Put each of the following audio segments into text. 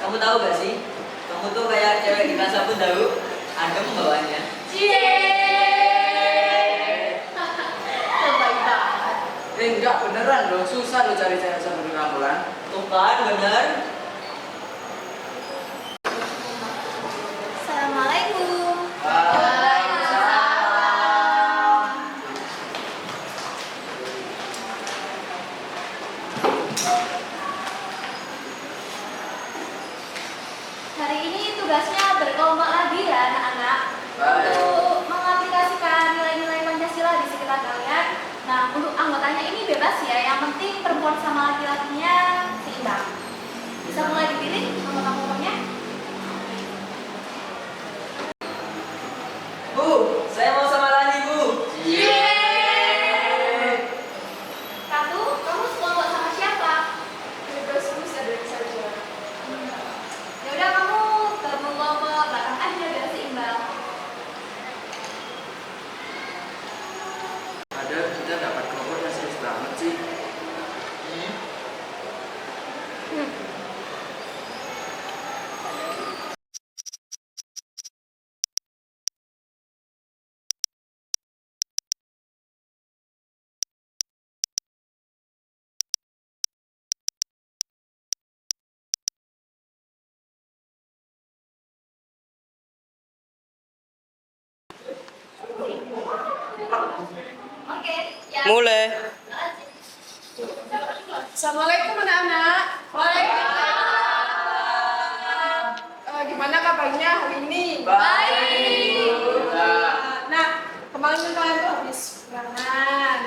Kamu tahu gak sih? Kamu tuh kayak cewek di kelas sabun tahu? Adem bawahnya. Terbaik banget. Enggak, beneran dong. Susah lo cari cewek sabun di kamu kan? Tuh kan, bener. Assalamualaikum. Hari ini tugasnya berkelompok lagi ya anak-anak. Untuk mengaplikasikan nilai-nilai Pancasila di sekitar kalian. Nah, untuk anggotanya ini bebas ya. Yang penting perempuan sama laki-lakinya seimbang. Bisa mulai dipilih anggota-anggotanya. Bu, saya mau sama Lani, Bu. Ratu, kamu sekelompok sama siapa? Bebas bisa dari saja. Ya udah kamu gabung kelompok belakang aja biar seimbang. Ada kita dapat kelompoknya serius banget sih. Oke, ya. Mulai. Assalamualaikum anak-anak. Gimana kabarnya hari ini? Baik. Nah, kemarin kalian tuh habis ulangan.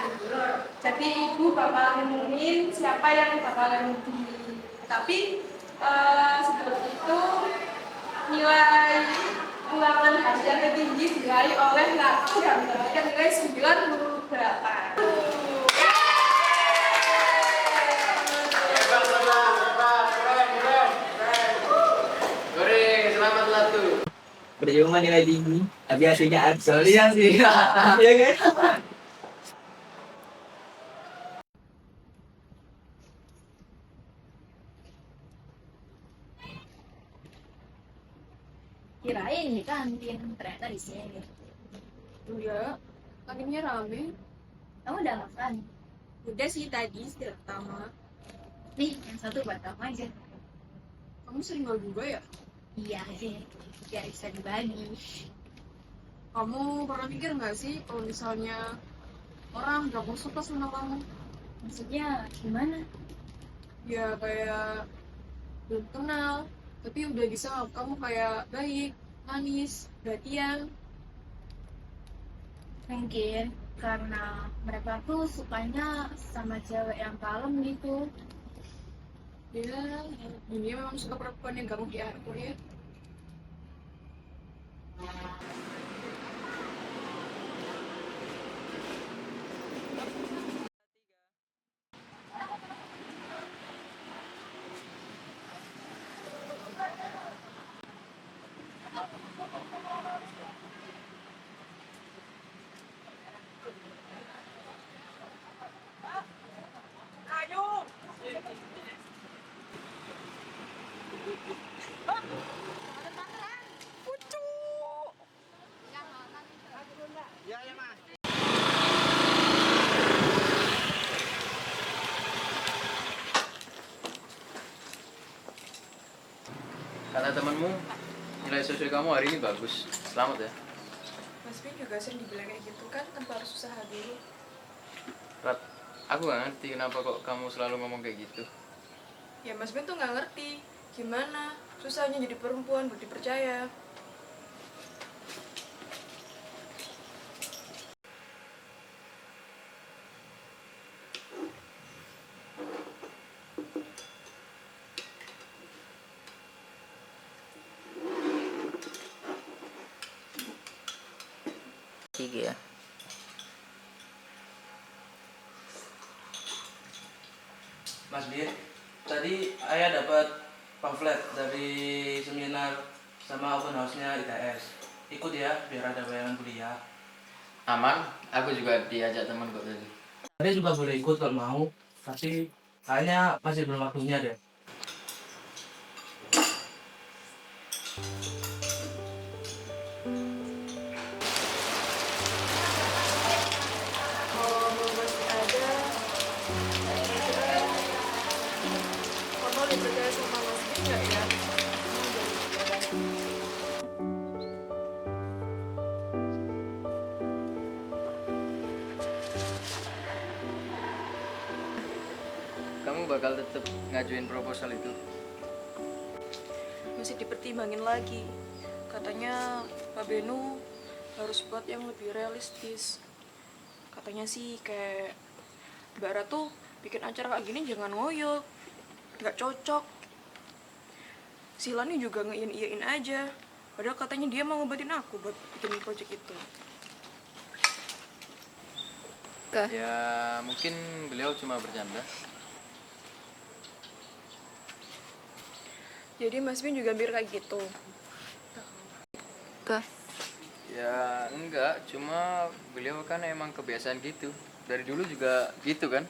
Jadi ibu bakal ngumumin siapa yang bakalan di. Tapi sebelum itu nilai ulangan hasil yang tertinggi diraih oleh Ratu yang mendapatkan nilai 98. Goreng, selamat Latu. Percuma nilai tinggi, tapi hasilnya Ansel ya sih. Ya kan? Kirain di kantin, ternyata di sini. Iya, kantinnya rame. Kamu udah makan? Udah sih tadi istirahat pertama. Nih, yang satu buat kamu aja. Kamu sering gak juga ya? Iya sih, biar bisa dibagi. Kamu pernah mikir nggak sih kalau misalnya orang gak mau suka sama kamu? Maksudnya gimana? Ya kayak belum kenal, tapi udah bisa nganggap kamu kayak baik, manis, perhatian. Mungkin karena mereka tuh sukanya sama cewek yang kalem gitu. Ya, dunia memang suka perempuan yang gampang diatur ya. Kata temanmu, nilai sosial kamu hari ini bagus. Selamat ya. Mas Bin juga sering dibilang kayak gitu kan, tanpa harus usaha dulu. Rat, aku gak ngerti kenapa kok kamu selalu ngomong kayak gitu. Ya Mas Ben tuh nggak ngerti gimana susahnya jadi perempuan buat dipercaya. Tiga ya. Mas Bir, tadi ayah dapat pamflet dari seminar sama open house-nya ITS. Ikut ya, biar ada bayaran kuliah. Aman, aku juga diajak teman kok tadi. Tadi juga boleh ikut kalau mau, tapi kayaknya masih belum waktunya deh. boleh percaya sama Mas Bin nggak ya? Kamu bakal tetap ngajuin proposal itu? Masih dipertimbangin lagi. Katanya Pak Benu harus buat yang lebih realistis. Katanya sih kayak Mbak Ratu bikin acara kayak gini jangan ngoyo, nggak cocok. Si Lani juga ngeiyain aja. Padahal katanya dia mau ngobatin aku buat bikin project itu. Ya mungkin beliau cuma bercanda. Jadi Mas Bin juga hampir kayak gitu. Ya enggak, cuma beliau kan emang kebiasaan gitu. Dari dulu juga gitu kan.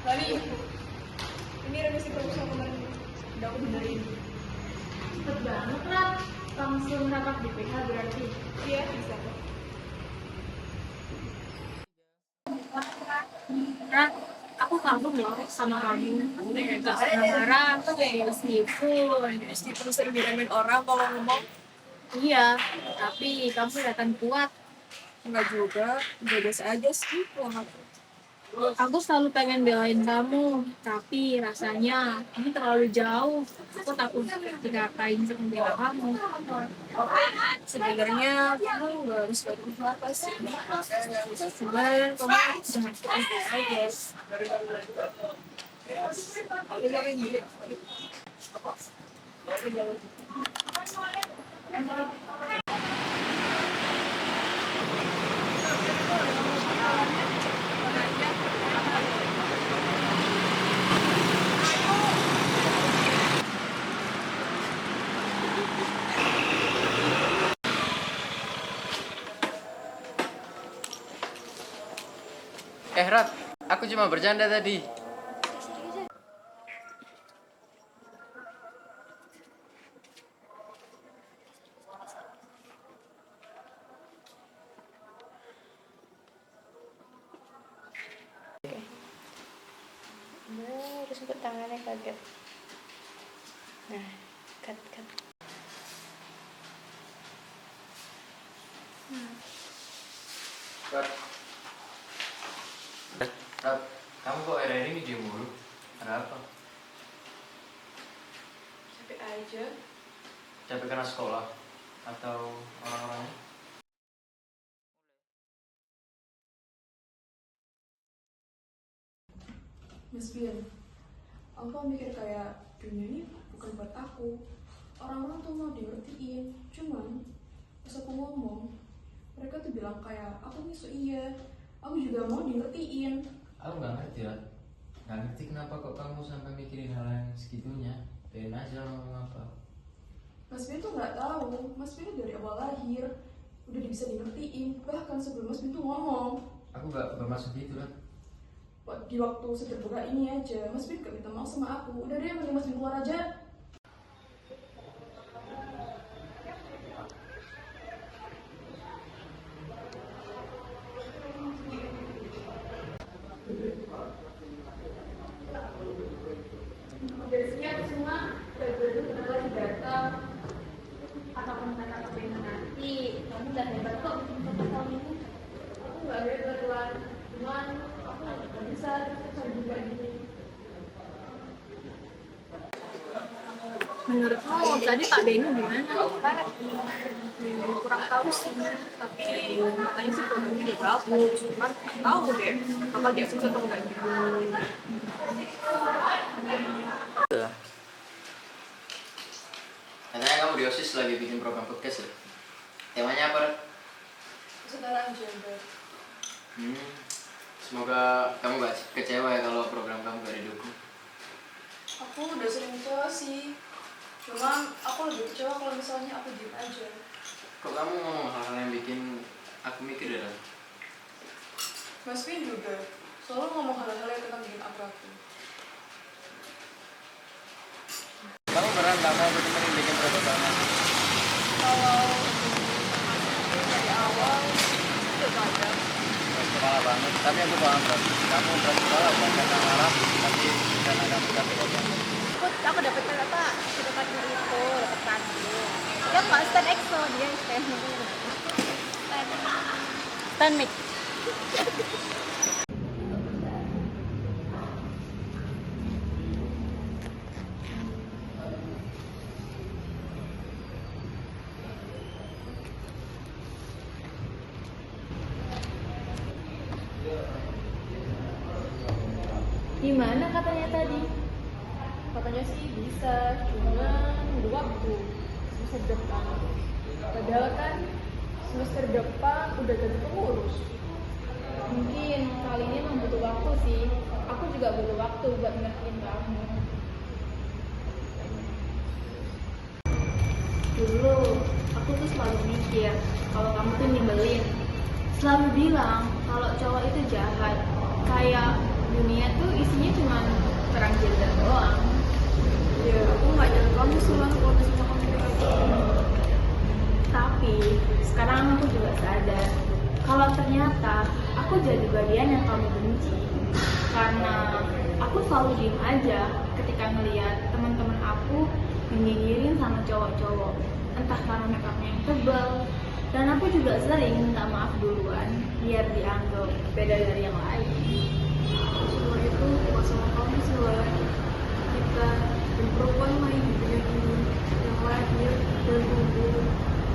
Lani, ini revisi proposal kemarin. Udah aku benerin. Cepet banget, Rat. Langsung rapat BPH berarti. Iya, bisa kok. Rat, aku kagum loh sama kamu. Gak pernah marah, Meskipun sering diremehin orang kalau ngomong, Iya, tapi kamu kelihatan kuat. enggak juga, biasa aja sih kalau aku. Aku selalu pengen belain kamu, tapi rasanya ini terlalu jauh. Aku takut dikatain sama kamu. Sebenarnya kamu nggak harus bantu apa sih. Cuman kamu jangan aja. Rat, aku cuma bercanda tadi. Terus untuk tangannya kaget. Nah, cut. Rat, kamu kok akhir-akhir ini diem mulu? Ada apa? Capek aja. Capek karena sekolah? Atau orang-orangnya? Mas Bian, aku mikir kayak dunia ini bukan buat aku. Orang-orang tuh mau dingertiin, cuman pas aku ngomong, mereka tuh bilang kayak aku nih so iya, aku juga mau dingertiin. Aku nggak ngerti, Rat. Nggak ngerti kenapa kok kamu sampai mikirin hal yang segitunya. Pengen aja ngomong apa. Mas Bian tuh nggak tahu, Mas Bian dari awal lahir udah bisa dingertiin, bahkan sebelum Mas Bian tuh ngomong. Aku nggak bermaksud itu, Rat. Di waktu sederhana ini aja, Mas Bin gak minta maaf sama aku. Udah deh, mending Mas Bin keluar aja. Biasanya aku semua belajar bentar lagi datang. Ataupun kata apa yang nanti, kamu udah hebat kok bikin proposal ini. Aku gak hebat, Wan. Cuman aku gak bisa juga gini. Menurutmu tadi Pak Benu gimana? Kurang tahu sih, tapi katanya sih programnya udah bagus. Cuman tahu deh, apa dia sukses atau enggak gitu. Katanya kamu di OSIS lagi bikin program podcast ya? Temanya apa, Rat? Kesetaraan gender. Semoga kamu gak kecewa ya kalau program kamu gak didukung. Aku udah sering kecewa sih. Cuman aku lebih kecewa kalau misalnya aku diem aja. Kok kamu ngomong hal-hal yang bikin aku mikir ya, Rat? Mas Bin juga selalu ngomong hal-hal yang tentang bikin aku ragu. Kamu beneran gak mau berteman bikin proposalnya? Kalau dari awal udah banyak. kepala banget. Tapi aku paham kok. Kamu keras kepala bukan karena marah, tapi karena kamu capek aja. Aku dapat apa? Dapat itu, dapat kado. Ya nggak stand EXO, dia stand mic. Gimana katanya tadi? Katanya sih bisa, cuma nunggu waktu semester depan. Padahal kan semester depan udah jadi pengurus. Mungkin kali ini emang butuh waktu sih. Aku juga butuh waktu buat ngertiin kamu. Dulu aku tuh selalu mikir kalau kamu tuh nyebelin. Selalu bilang kalau cowok itu jahat. Kayak dunia tuh isinya cuma perang gender doang. Ya, aku nggak nyangka kamu selalu kalau sama kamu. Tapi sekarang aku juga sadar kalau ternyata aku jadi bagian yang kamu benci. Karena aku selalu diem aja ketika ngeliat teman-teman aku nyinyirin sama cowok-cowok. Entah karena makeupnya yang tebal. Dan aku juga sering minta maaf duluan biar dianggap beda dari yang lain. Semua itu masalah kamu sih lah. Kita dan perempuan lain di dunia ini yang lahir dan tumbuh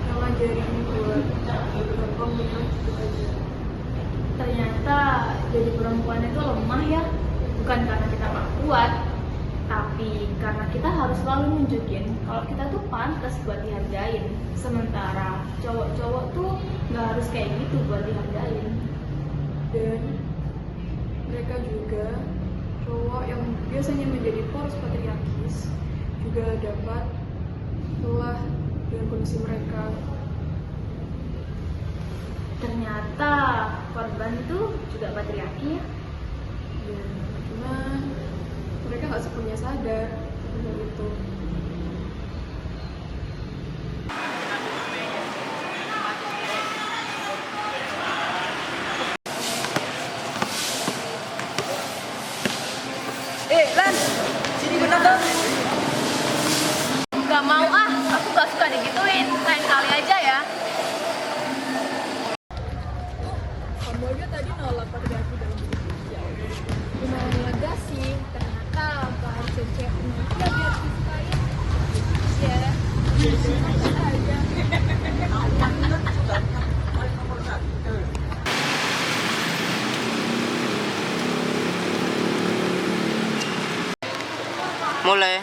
yang ngajarin buat kamu kan gitu aja. Ternyata jadi perempuan itu lemah ya. Bukan karena kita nggak kuat, tapi karena kita harus selalu nunjukin kalau kita tuh pantas buat dihargain. Sementara cowok-cowok tuh nggak harus kayak gitu buat dihargain. Dan mereka juga cowok yang biasanya menjadi poros patriarkis juga dapat lelah dengan kondisi mereka. Ternyata korban tuh juga patriarki ya. Ya, cuma mereka nggak sepenuhnya sadar tentang itu. Lan, sini bener dong. Gak mau ah, aku gak suka digituin. Lain kali aja ya. Kamu aja tadi nolak patriarki dalam hidup dia. Lumayan lega sih, ternyata bahasa cewek manusia biar disukain. Ya, jadi biasa aja. Mulai.